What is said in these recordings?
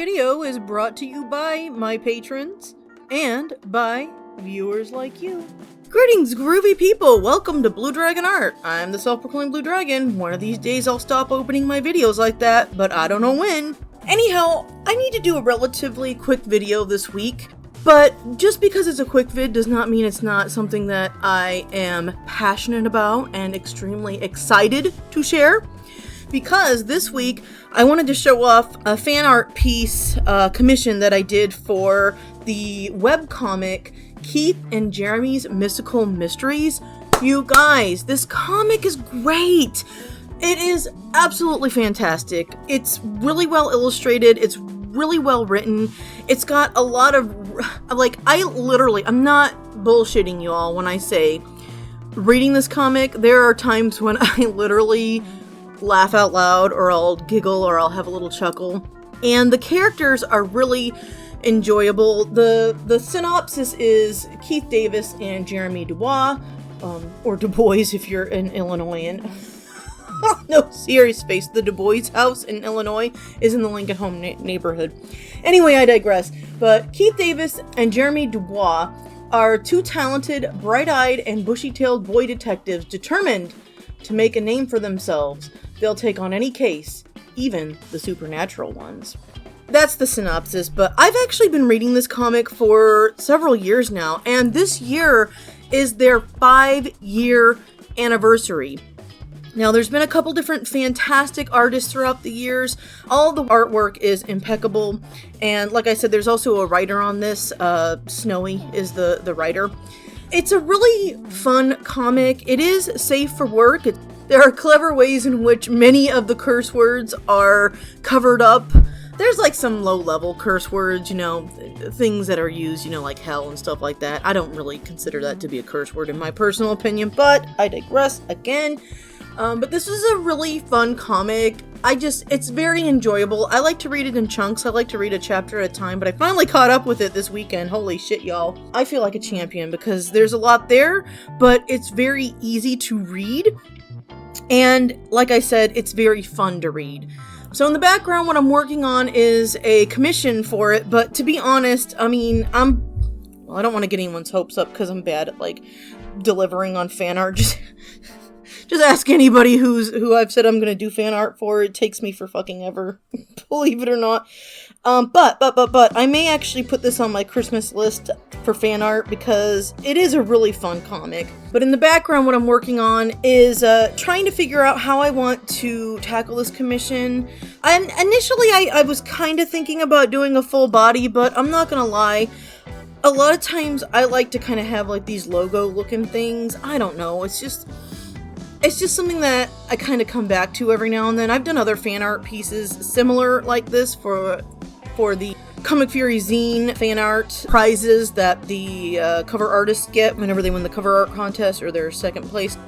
video is brought to you by my patrons and by viewers like you. Greetings, groovy people! Welcome to Blue Dragon Art. I'm the self-proclaimed Blue Dragon. One of these days I'll stop opening my videos like that, but I don't know when. Anyhow, I need to do a relatively quick video this week, but just because it's a quick vid does not mean it's not something that I am passionate about and extremely excited to share. Because this week, I wanted to show off a fan art piece commission that I did for the webcomic Keith and Jeremy's Mystical Mysteries. You guys, this comic is great! It is absolutely fantastic. It's really well illustrated, it's really well written, it's got a lot of, I'm not bullshitting you all when I say, reading this comic, there are times when I literally laugh out loud, or I'll giggle, or I'll have a little chuckle. And the characters are really enjoyable. The synopsis is Keith Davis and Jeremy Dubois, or Du Bois if you're an Illinoisan. No, serious face. The Du Bois house in Illinois is in the Lincoln Home neighborhood. Anyway, I digress. But Keith Davis and Jeremy Dubois are two talented, bright-eyed, and bushy-tailed boy detectives determined to make a name for themselves. They'll take on any case, even the supernatural ones. That's the synopsis, but I've actually been reading this comic for several years now, and this year is their 5-year anniversary. Now, there's been a couple different fantastic artists throughout the years. All the artwork is impeccable, and like I said, there's also a writer on this. Snowy is the writer. It's a really fun comic. It is safe for work. There are clever ways in which many of the curse words are covered up. There's like some low-level curse words, things that are used, like hell and stuff like that. I don't really consider that to be a curse word in my personal opinion, but I digress again. But this is a really fun comic. It's very enjoyable. I like to read it in chunks. I like to read a chapter at a time, but I finally caught up with it this weekend. Holy shit, y'all. I feel like a champion because there's a lot there, but it's very easy to read. And like I said, it's very fun to read. So in the background, what I'm working on is a commission for it, but to be honest, I don't want to get anyone's hopes up because I'm bad at, delivering on fan art. Just ask anybody who I've said I'm going to do fan art for. It takes me for fucking ever, believe it or not. But I may actually put this on my Christmas list for fan art because it is a really fun comic. But in the background, what I'm working on is trying to figure out how I want to tackle this commission. And initially, I was kind of thinking about doing a full body, but I'm not going to lie. A lot of times, I like to kind of have these logo-looking things. I don't know. It's just something that I kind of come back to every now and then. I've done other fan art pieces similar like this for the ComicFury Zine fan art prizes that the cover artists get whenever they win the cover art contest or their second place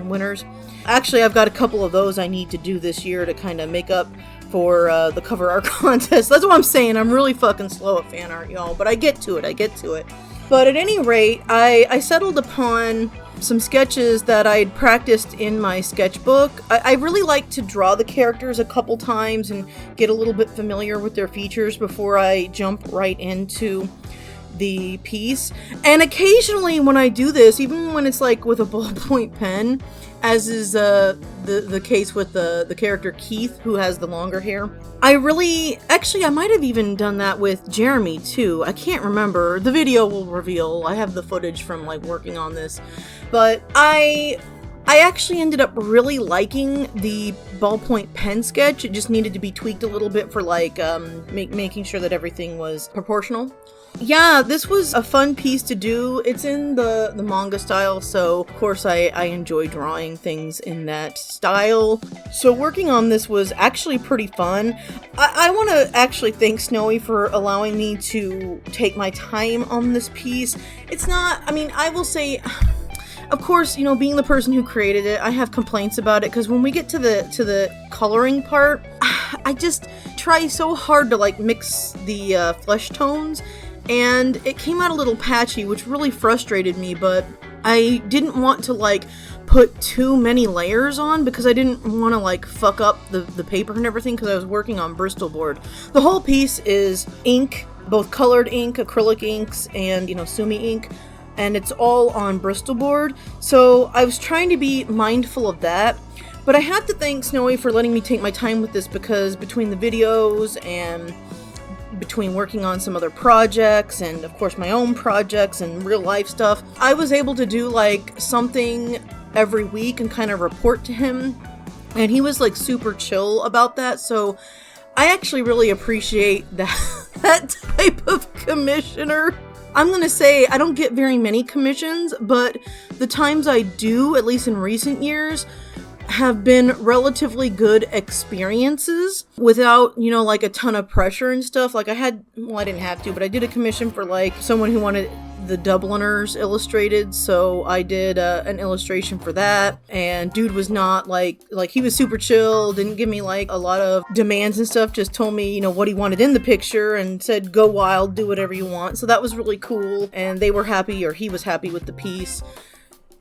winners. Actually, I've got a couple of those I need to do this year to kind of make up for the cover art contest. That's what I'm saying. I'm really fucking slow at fan art, y'all, but I get to it. But at any rate, I settled upon some sketches that I'd practiced in my sketchbook. I really like to draw the characters a couple times and get a little bit familiar with their features before I jump right into the piece. And occasionally when I do this, even when it's with a ballpoint pen, as is the case with the character Keith, who has the longer hair, I might have even done that with Jeremy too. I can't remember. The video will reveal. I have the footage from working on this. But I actually ended up really liking the ballpoint pen sketch. It just needed to be tweaked a little bit for making sure that everything was proportional. Yeah, this was a fun piece to do. It's in the manga style, so of course I enjoy drawing things in that style. So working on this was actually pretty fun. I want to actually thank Snowy for allowing me to take my time on this piece. I will say, of course, being the person who created it, I have complaints about it, because when we get to the coloring part, I just try so hard to mix the flesh tones, and it came out a little patchy, which really frustrated me, but I didn't want to like put too many layers on because I didn't want to like fuck up the paper and everything because I was working on Bristol board. The whole piece is ink, both colored ink, acrylic inks, and Sumi ink, and it's all on Bristol board. So I was trying to be mindful of that. But I have to thank Snowy for letting me take my time with this because between the videos and between working on some other projects and of course my own projects and real life stuff, I was able to do like something every week and kind of report to him, and he was like super chill about that. So I actually really appreciate that type of commissioner. I'm gonna say I don't get very many commissions, but the times I do, at least in recent years, have been relatively good experiences without, like a ton of pressure and stuff. Like I didn't have to, but I did a commission for like someone who wanted the Dubliners illustrated, so I did an illustration for that, and dude was not like he was super chill, didn't give me like a lot of demands and stuff, just told me, what he wanted in the picture and said, go wild, do whatever you want. So that was really cool, and they were happy, or he was happy with the piece.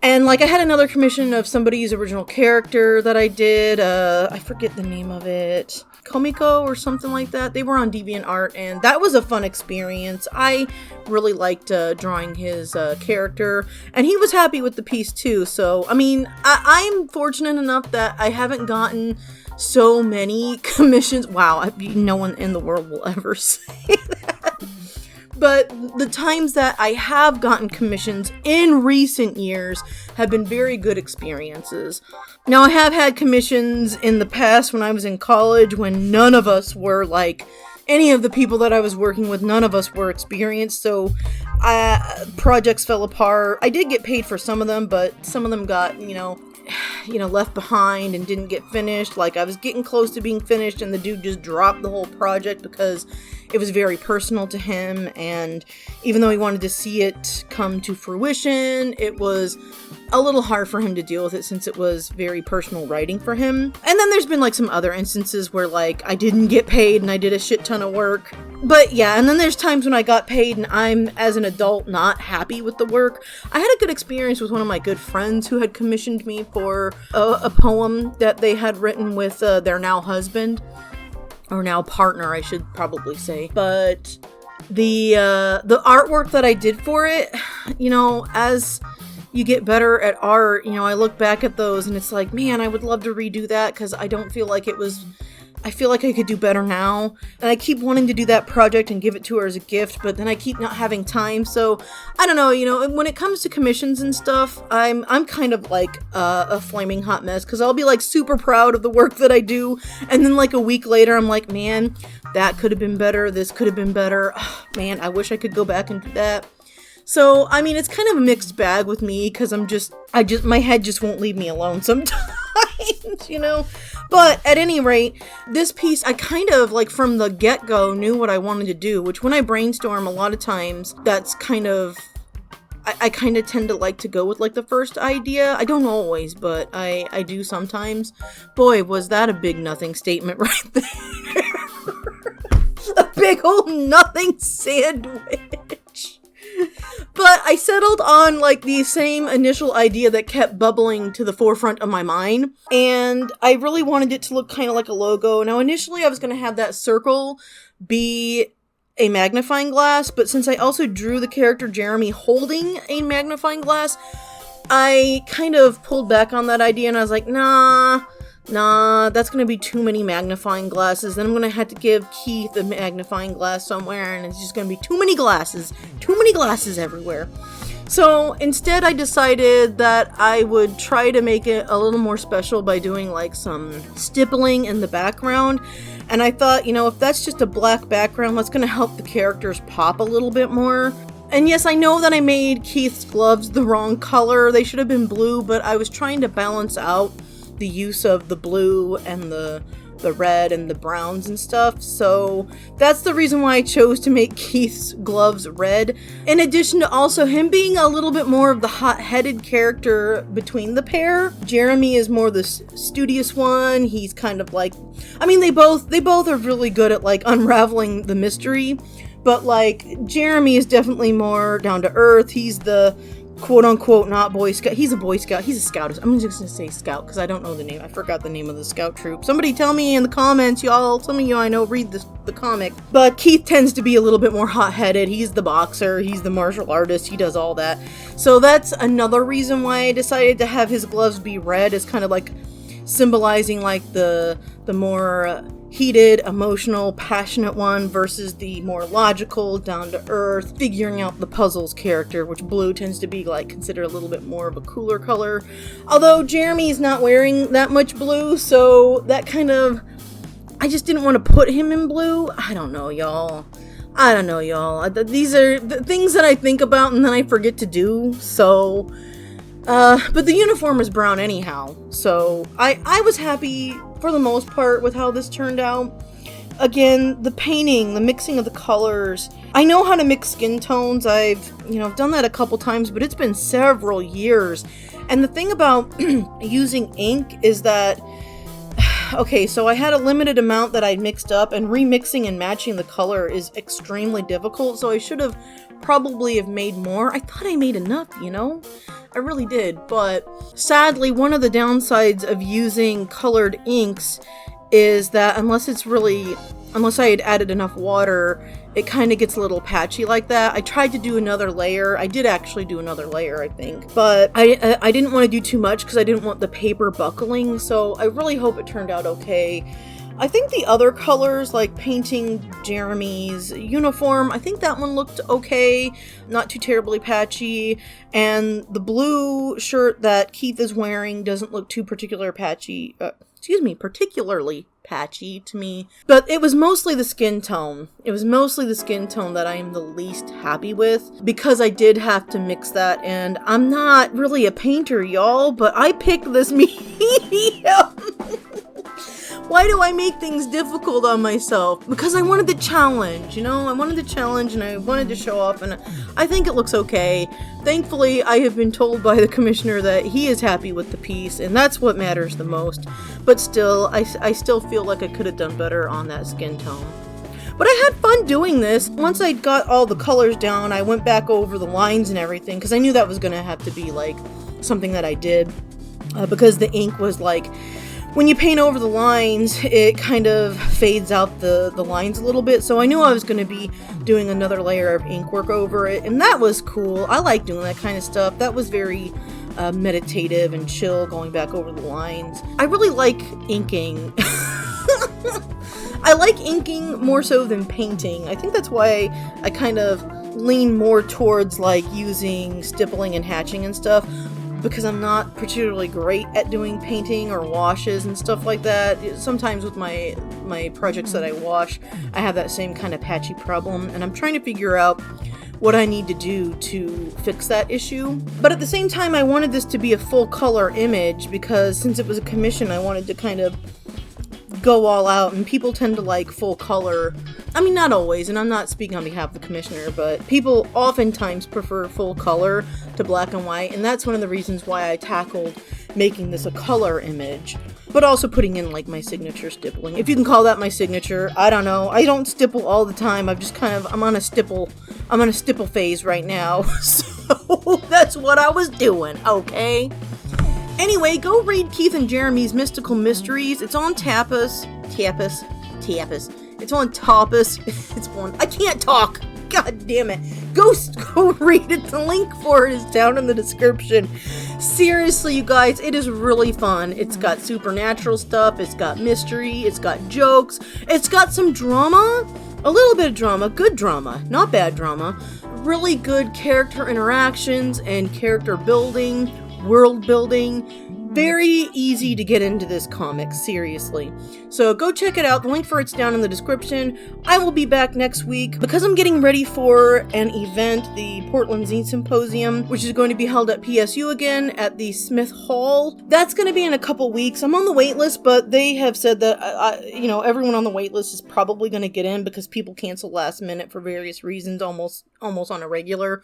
And like I had another commission of somebody's original character that I did, I forget the name of it, Komiko or something like that. They were on DeviantArt, and that was a fun experience. I really liked drawing his character, and he was happy with the piece too. So, I mean, I'm fortunate enough that I haven't gotten so many commissions. Wow, no one in the world will ever say that. But the times that I have gotten commissions in recent years have been very good experiences. Now, I have had commissions in the past when I was in college when none of us were like, any of the people that I was working with, none of us were experienced, so projects fell apart. I did get paid for some of them, but some of them got, left behind and didn't get finished. Like I was getting close to being finished and the dude just dropped the whole project because it was very personal to him, and even though he wanted to see it come to fruition, it was a little hard for him to deal with it since it was very personal writing for him. And then there's been like some other instances where like I didn't get paid and I did a shit ton of work. But yeah, and then there's times when I got paid and I'm, as an adult, not happy with the work. I had a good experience with one of my good friends who had commissioned me for a poem that they had written with their now husband, or now partner, I should probably say. But the artwork that I did for it, as you get better at art, I look back at those and it's like, man, I would love to redo that because I don't feel like I feel like I could do better now. And I keep wanting to do that project and give it to her as a gift, but then I keep not having time. So I don't know, when it comes to commissions and stuff, I'm kind of like a flaming hot mess because I'll be like super proud of the work that I do. And then like a week later, I'm like, man, that could have been better. This could have been better. Oh, man, I wish I could go back and do that. So, I mean, it's kind of a mixed bag with me because my head just won't leave me alone sometimes, But at any rate, this piece, I kind of, like, from the get-go knew what I wanted to do, which when I brainstorm, a lot of times, that's kind of, I kind of tend to like to go with, like, the first idea. I don't always, but I do sometimes. Boy, was that a big nothing statement right there. A big old nothing sandwich. But I settled on like the same initial idea that kept bubbling to the forefront of my mind, and I really wanted it to look kind of like a logo. Now initially I was going to have that circle be a magnifying glass, but since I also drew the character Jeremy holding a magnifying glass, I kind of pulled back on that idea and I was like, nah, that's going to be too many magnifying glasses. Then I'm going to have to give Keith a magnifying glass somewhere, and it's just going to be too many glasses everywhere. So instead I decided that I would try to make it a little more special by doing like some stippling in the background. And I thought, if that's just a black background, that's going to help the characters pop a little bit more. And yes, I know that I made Keith's gloves the wrong color. They should have been blue, but I was trying to balance out the use of the blue and the red and the browns and stuff. So that's the reason why I chose to make Keith's gloves red. In addition to also him being a little bit more of the hot-headed character between the pair. Jeremy is more the studious one. He's kind of like, I mean, they both are really good at like unraveling the mystery. But like Jeremy is definitely more down to earth. He's the quote-unquote not Boy Scout. He's a Boy Scout. He's a Scout. I'm just gonna say Scout because I don't know the name. I forgot the name of the Scout troop. Somebody tell me in the comments, y'all. Some of you I know read the comic. But Keith tends to be a little bit more hot-headed. He's the boxer. He's the martial artist. He does all that. So that's another reason why I decided to have his gloves be red, is kind of like symbolizing like the more heated, emotional, passionate one versus the more logical, down-to-earth, figuring out the puzzles character, which blue tends to be like considered a little bit more of a cooler color. Although Jeremy's not wearing that much blue, so that kind of, I just didn't want to put him in blue. I don't know, y'all. These are the things that I think about and then I forget to do, so but the uniform is brown anyhow, so I was happy for the most part with how this turned out. Again, the painting, the mixing of the colors. I know how to mix skin tones. I've done that a couple times, but it's been several years. And the thing about using ink is that, okay, so I had a limited amount that I mixed up, and remixing and matching the color is extremely difficult, so I should have probably have made more. I thought I made enough, I really did, but sadly, one of the downsides of using colored inks is that unless I had added enough water, it kind of gets a little patchy like that. I tried to do another layer. I did actually do another layer, I think, but I didn't want to do too much because I didn't want the paper buckling, so I really hope it turned out okay. I think the other colors, like painting Jeremy's uniform, I think that one looked okay, not too terribly patchy, and the blue shirt that Keith is wearing doesn't look too particularly patchy to me, but it was mostly the skin tone. It was mostly the skin tone that I am the least happy with, because I did have to mix that, and I'm not really a painter, y'all, but I picked this medium. Why do I make things difficult on myself? Because I wanted the challenge, I wanted the challenge and I wanted to show off, and I think it looks okay. Thankfully, I have been told by the commissioner that he is happy with the piece, and that's what matters the most. But still, I still feel like I could have done better on that skin tone. But I had fun doing this. Once I got all the colors down, I went back over the lines and everything, because I knew that was going to have to be like something that I did, because the ink was like, when you paint over the lines, it kind of fades out the lines a little bit, so I knew I was going to be doing another layer of ink work over it, and that was cool. I like doing that kind of stuff. That was very meditative and chill, going back over the lines. I really like inking. I like inking more so than painting. I think that's why I kind of lean more towards like using stippling and hatching and stuff, because I'm not particularly great at doing painting or washes and stuff like that. Sometimes with my projects that I wash, I have that same kind of patchy problem, and I'm trying to figure out what I need to do to fix that issue. But at the same time, I wanted this to be a full color image, because since it was a commission, I wanted to kind of go all out, and people tend to like full color. I mean, not always, and I'm not speaking on behalf of the commissioner, but people oftentimes prefer full color to black and white, and that's one of the reasons why I tackled making this a color image, but also putting in like my signature stippling. If you can call that my signature, I don't know. I don't stipple all the time. I'm on a stipple phase right now, so that's what I was doing, okay? Anyway, go read Keith and Jeremy's Mystical Mysteries. It's on Tapas. It's on Tapas. I can't talk. God damn it. Go read it. The link for it is down in the description. Seriously, you guys, it is really fun. It's got supernatural stuff. It's got mystery. It's got jokes. It's got some drama. A little bit of drama. Good drama. Not bad drama. Really good character interactions and character building. World building. Very easy to get into this comic, seriously. So go check it out. The link for it's down in the description. I will be back next week because I'm getting ready for an event, the Portland Zine Symposium, which is going to be held at PSU again at the Smith Hall. That's going to be in a couple weeks. I'm on the wait list, but they have said that everyone on the wait list is probably going to get in because people cancel last minute for various reasons, almost on a regular.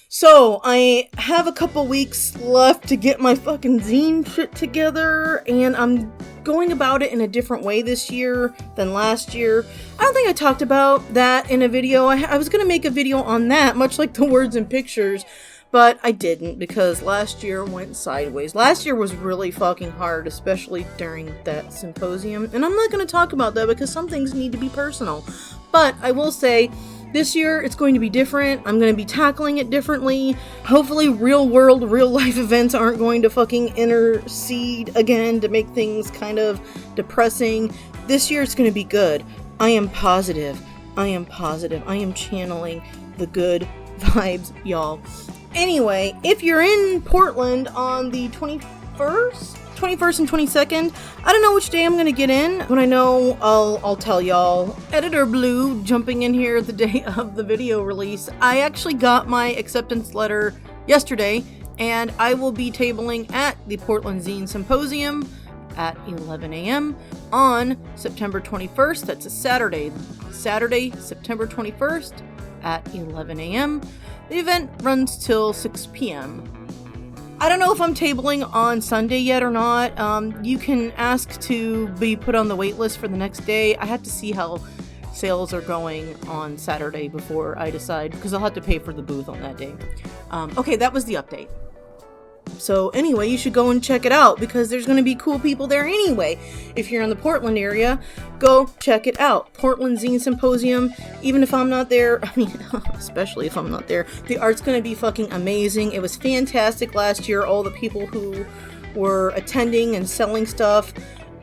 So, I have a couple weeks left to get my fucking zine shit together, and I'm going about it in a different way this year than last year. I don't think I talked about that in a video. I was going to make a video on that, much like the words and pictures, but I didn't because last year went sideways. Last year was really fucking hard, especially during that symposium, and I'm not going to talk about that because some things need to be personal. But I will say, this year it's going to be different. I'm going to be tackling it differently. Hopefully real world, real life events aren't going to fucking intercede again to make things kind of depressing. This year it's going to be good. I am positive. I am channeling the good vibes, y'all. Anyway, if you're in Portland on the 21st and 22nd, I don't know which day I'm gonna get in. When I know, I'll tell y'all. Editor Blue jumping in here the day of the video release. I actually got my acceptance letter yesterday, and I will be tabling at the Portland Zine Symposium at 11 a.m. on September 21st. That's a Saturday, September 21st at 11 a.m. The event runs till 6 p.m. I don't know if I'm tabling on Sunday yet or not. You can ask to be put on the wait list for the next day. I have to see how sales are going on Saturday before I decide, because I'll have to pay for the booth on that day. Okay, that was the update. So anyway, you should go and check it out because there's going to be cool people there anyway. If you're in the Portland area, go check it out. Portland Zine Symposium. Even if I'm not there, I mean, especially if I'm not there, the art's going to be fucking amazing. It was fantastic last year, all the people who were attending and selling stuff.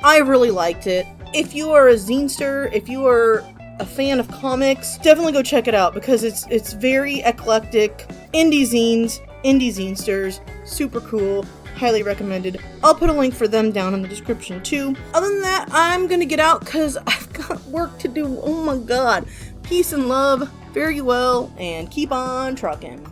I really liked it. If you are a zinester, if you are a fan of comics, definitely go check it out because it's very eclectic. Indie zines, indie zinesters, super cool, highly recommended. I'll put a link for them down in the description too. Other than that, I'm gonna get out because I've got work to do. Oh my god. Peace and love, fare you well, and keep on trucking.